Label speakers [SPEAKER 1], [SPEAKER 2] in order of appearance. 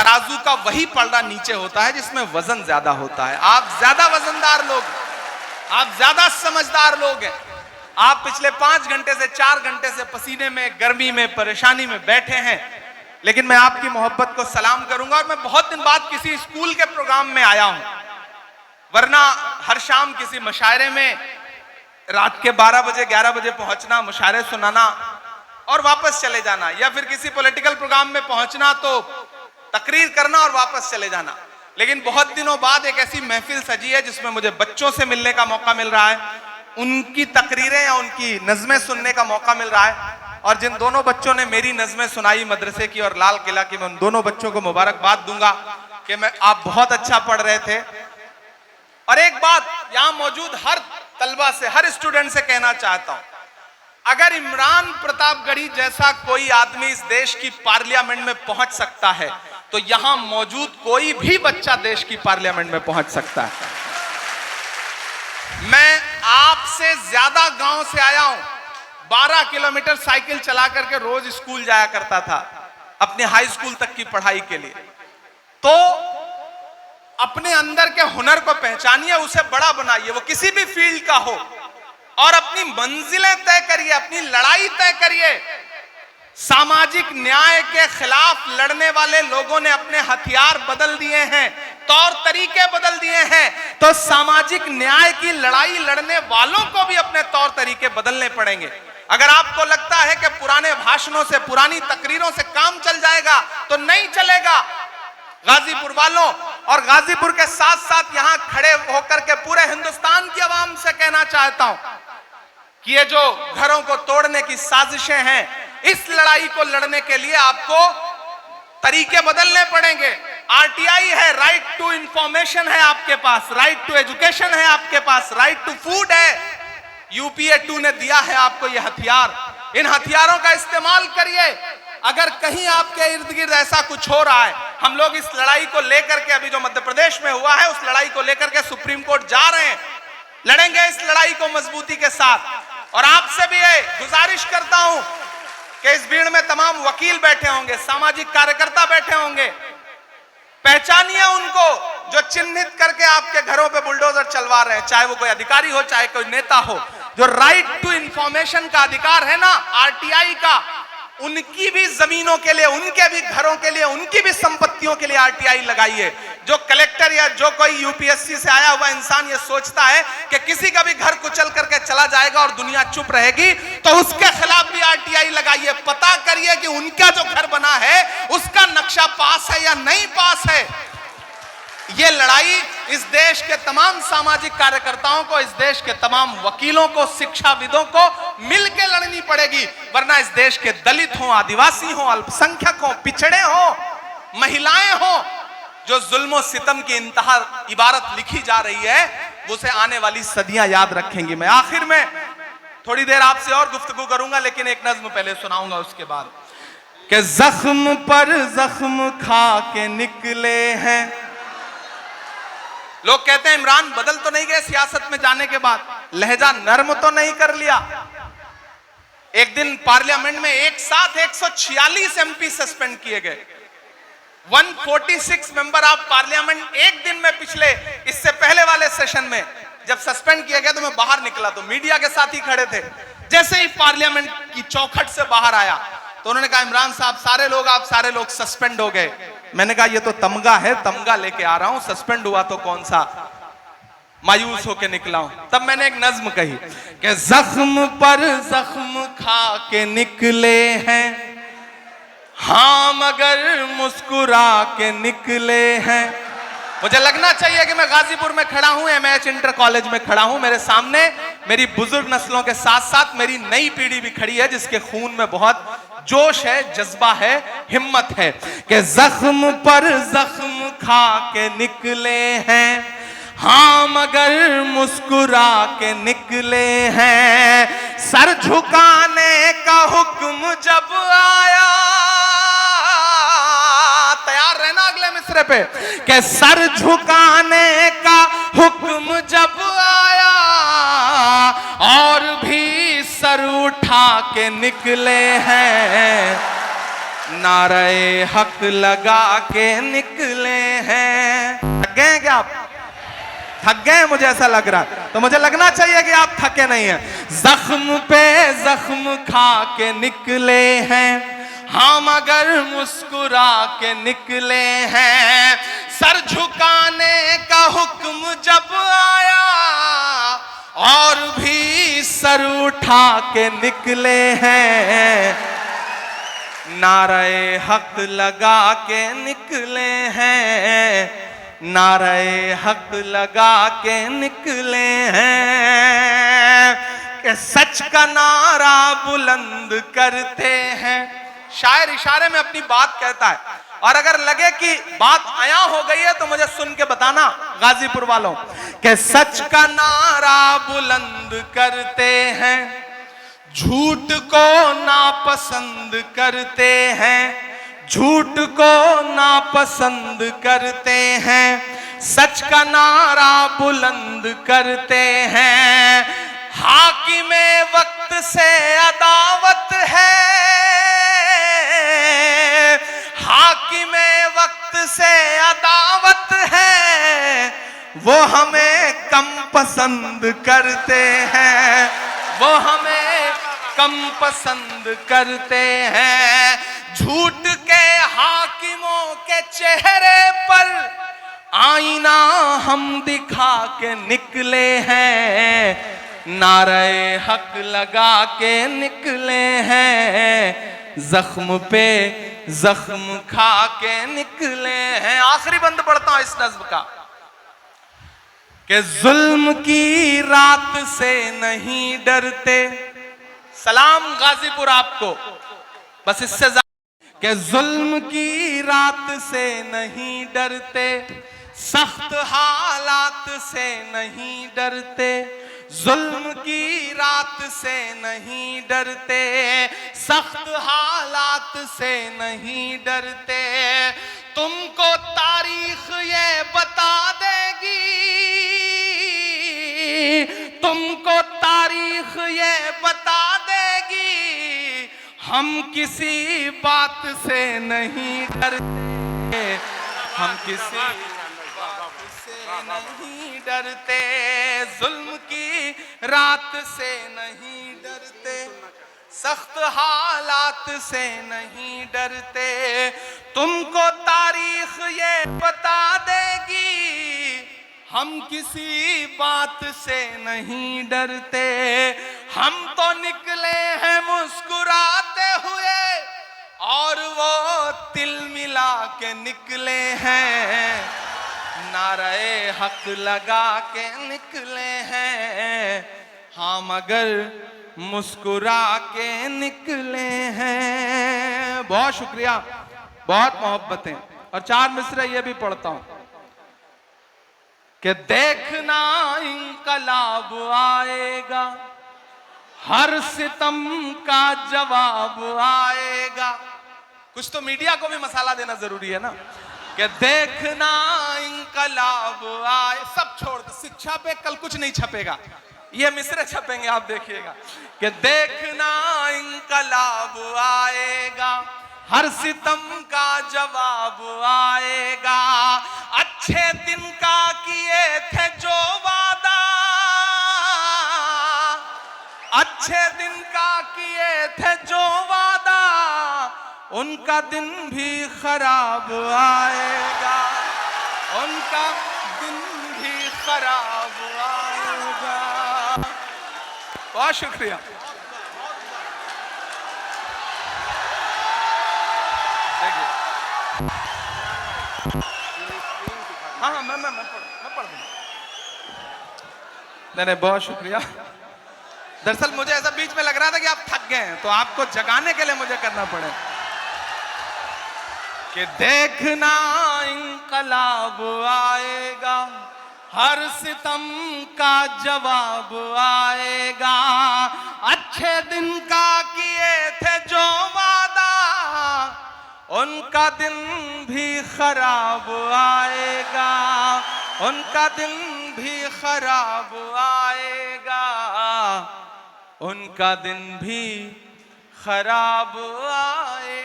[SPEAKER 1] तराजू का वही पलड़ा नीचे होता है जिसमें वजन ज्यादा होता है। आप ज्यादा वजनदार लोग, आप ज्यादा समझदार लोग हैं। आप पिछले 5 घंटे से 4 घंटे से पसीने में, गर्मी में, परेशानी में बैठे हैं, लेकिन मैं आपकी मोहब्बत को सलाम करूंगा। और मैं बहुत दिन बाद किसी स्कूल के प्रोग्राम में आया हूं, वरना हर शाम किसी मुशायरे में रात के 12 बजे 11 बजे पहुंचना, मुशायरे सुनाना और वापस चले जाना, या फिर किसी पॉलिटिकल प्रोग्राम में पहुंचना तो तकरीर करना और वापस चले जाना। लेकिन बहुत दिनों बाद एक ऐसी महफिल सजी है जिसमें मुझे बच्चों से मिलने का मौका मिल रहा है, उनकी तकरीरें या उनकी नज़में सुनने का मौका मिल रहा है। और जिन दोनों बच्चों ने मेरी नज़में सुनाई मदरसे की और लाल किला की, मैं उन दोनों बच्चों को मुबारकबाद दूंगा कि आप बहुत अच्छा पढ़ रहे थे। और एक बात यहां मौजूद हर तलबा से, हर स्टूडेंट से कहना चाहता हूं, अगर इमरान प्रतापगढ़ी जैसा कोई आदमी इस देश की पार्लियामेंट में पहुंच सकता है तो यहां मौजूद कोई भी बच्चा देश की पार्लियामेंट में पहुंच सकता है। मैं आपसे ज्यादा गांव से आया हूं, 12 किलोमीटर साइकिल चला करके रोज स्कूल जाया करता था अपने हाई स्कूल तक की पढ़ाई के लिए। तो अपने अंदर के हुनर को पहचानिए, उसे बड़ा बनाइए, वो किसी भी फील्ड का हो, और अपनी मंजिलें तय करिए, अपनी लड़ाई तय करिए। सामाजिक न्याय के खिलाफ लड़ने वाले लोगों ने अपने हथियार बदल दिए हैं, तौर तरीके बदल दिए हैं, तो सामाजिक न्याय की लड़ाई लड़ने वालों को भी अपने तौर तरीके बदलने पड़ेंगे। अगर आपको लगता है कि पुराने भाषणों से, पुरानी तकरीरों से काम चल जाएगा तो नहीं चलेगा। गाजीपुर वालों और गाजीपुर के साथ साथ यहां खड़े होकर के पूरे हिंदुस्तान की आवाम से कहना चाहता हूं कि ये जो घरों को तोड़ने की साजिशें हैं, इस लड़ाई को लड़ने के लिए आपको तरीके बदलने पड़ेंगे। आरटीआई है, राइट टू इंफॉर्मेशन है आपके पास, राइट टू एजुकेशन है आपके पास, राइट टू फूड है। यूपीए 2 ने दिया है आपको ये हथियार, इन हथियारों का इस्तेमाल करिए। अगर कहीं आपके इर्द गिर्द ऐसा कुछ हो रहा है, हम लोग इस लड़ाई को लेकर के, अभी जो मध्य प्रदेश में हुआ है, उस लड़ाई को लेकर के सुप्रीम कोर्ट जा रहे हैं, लड़ेंगे इस लड़ाई को मजबूती के साथ। और आपसे भी ये गुजारिश करता हूं कि इस भीड़ में तमाम वकील बैठे होंगे, सामाजिक कार्यकर्ता बैठे होंगे, पहचानिए उनको जो चिन्हित करके आपके घरों पे बुलडोजर चलवा रहे हैं, चाहे वो कोई अधिकारी हो, चाहे कोई नेता हो। जो राइट टू इंफॉर्मेशन का अधिकार है ना आरटीआई का, उनकी भी जमीनों के लिए, उनके भी घरों के लिए, उनकी भी संपत्तियों के लिए आरटीआई लगाइए। जो कलेक्टर या जो कोई यूपीएससी से आया हुआ इंसान ये सोचता है कि किसी का भी घर कुचल करके चला जाएगा और दुनिया चुप रहेगी, तो उसके खिलाफ भी आरटीआई लगाइए। पता करिए कि उनका जो घर बना है उसका नक्शा पास है या नहीं पास है। ये लड़ाई इस देश के तमाम सामाजिक कार्यकर्ताओं को, इस देश के तमाम वकीलों को, शिक्षाविदों को मिलकर लड़नी पड़ेगी, वरना इस देश के दलित हो, आदिवासी हो, अल्पसंख्यक हो, पिछड़े हो, महिलाएं हो, जो जुल्म सितम की इंतहा इबारत लिखी जा रही है, वो उसे आने वाली सदियां याद रखेंगी। मैं आखिर में थोड़ी देर आपसे और गुफ्तगू करूंगा, लेकिन एक नज्म पहले सुनाऊंगा उसके बाद। कि जख्म पर जख्म खा के निकले हैं। लोग कहते हैं इमरान बदल तो नहीं गए सियासत में जाने के बाद, लहजा नर्म तो नहीं कर लिया। एक दिन पार्लियामेंट में एक साथ 146 एमपी सस्पेंड किए गए, 146 मेंबर ऑफ पार्लियामेंट एक दिन में। पिछले इससे पहले वाले सेशन में जब सस्पेंड किया गया तो मैं बाहर निकला तो मीडिया के साथ ही खड़े थे। जैसे ही पार्लियामेंट की चौखट से बाहर आया तो उन्होंने कहा इमरान साहब आप सारे लोग सस्पेंड हो गए। मैंने कहा ये तो तमगा है, तमगा लेके आ रहा हूं, सस्पेंड हुआ तो कौन सा, मायूस होके निकला हूं। तब मैंने एक नज्म कही कि जख्म पर जख्म खा के निकले हैं, हाँ मगर मुस्कुरा के निकले हैं। मुझे लगना चाहिए कि मैं गाजीपुर में खड़ा हूं, एमएच इंटर कॉलेज में खड़ा हूं, मेरे सामने मेरी बुजुर्ग नस्लों के साथ साथ मेरी नई पीढ़ी भी खड़ी है जिसके खून में बहुत जोश है, जज्बा है, हिम्मत है। कि जख्म पर जख्म खा के निकले हैं, हाँ मगर मुस्कुरा के निकले हैं। सर झुकाने का हुक्म जब आया, तैयार रहना अगले मिसरे पे, कि सर झुकाने का हुक्म जब आया और भी सर उठा के निकले हैं। नारे हक लगा के निकले हैं। थक गए हैं क्या आप? थक गए हैं, मुझे ऐसा लग रहा है। तो मुझे लगना चाहिए कि आप थके नहीं हैं। जख्म पे जख्म खा के निकले हैं हम, अगर मुस्कुरा के निकले हैं। सर झुकाने का हुक्म जब आया और भी सर उठा के निकले हैं। नारे हक लगा के निकले हैं, नारे हक लगा के निकले हैं कि सच का नारा बुलंद करते हैं। शायर इशारे में अपनी बात कहता है, और अगर लगे कि बात आया हो गई है तो मुझे सुन के बताना गाजीपुर वालों, कि सच का नारा बुलंद करते हैं, झूठ को नापसंद करते हैं, झूठ को नापसंद करते हैं, सच का नारा बुलंद करते हैं। हाकिमे वक्त से अदावत है, हाकिमे वक्त से अदावत है, वो हमें कम पसंद करते हैं, वो हमें कम पसंद करते हैं। झूठ के हाकिमों के चेहरे पर आईना हम दिखा के निकले हैं, नारे हक लगा के निकले हैं, जख्म पे जख्म खा के निकले हैं। आखिरी बंद पढ़ता हूं इस नज्म का, कि जुल्म की रात से नहीं डरते। सलाम गाजीपुर आपको, बस इससे कि जुल्म की रात से नहीं डरते, सख्त हालात से नहीं डरते, जुल्म की रात से नहीं डरते, सख्त हालात से नहीं डरते। तुमको तारीख ये बता देगी, तुमको तारीख ये बता देगी, हम किसी बात से नहीं डरते, हम किसी बात से नहीं डरते, जुल्म की रात से नहीं डरते, सख्त हालात से नहीं डरते। तुमको तारीख ये बता देगी, हम किसी बात से नहीं डरते। हम तो निकले हैं मुस्कुराते हुए, और वो तिल मिला के निकले हैं, नारे हक लगा के निकले हैं, हम अगर मुस्कुरा के निकले हैं। बहुत शुक्रिया, बहुत मोहब्बतें। और 4 मिसरे ये भी पढ़ता हूं कि देखना इंकलाब आएगा, हर सितम का जवाब आएगा। कुछ तो मीडिया को भी मसाला देना जरूरी है ना, कि देखना इंकलाब आए। सब छोड़ दो, शिक्षा पे कल कुछ नहीं छपेगा, ये मिसरे छपेंगे, आप देखिएगा। कि देखना इंकलाब आएगा, हर सितम का जवाब आएगा। अच्छे दिन का किए थे जो वादा, अच्छे दिन का किए थे जो वादा, उनका दिन भी खराब आएगा, उनका दिन भी खराब आएगा। बहुत शुक्रिया। हाँ हाँ, मैं पढ़ दूंगा। नहीं, बहुत शुक्रिया। दरअसल मुझे ऐसा बीच में लग रहा था कि आप थक गए हैं, तो आपको जगाने के लिए मुझे करना पड़े। कि देखना इंकलाब आएगा, हर सितम का जवाब आएगा। अच्छे दिन का किए थे जो वादा, उनका दिन भी खराब आएगा, उनका दिन भी खराब आएगा, उनका दिन भी खराब आएगा।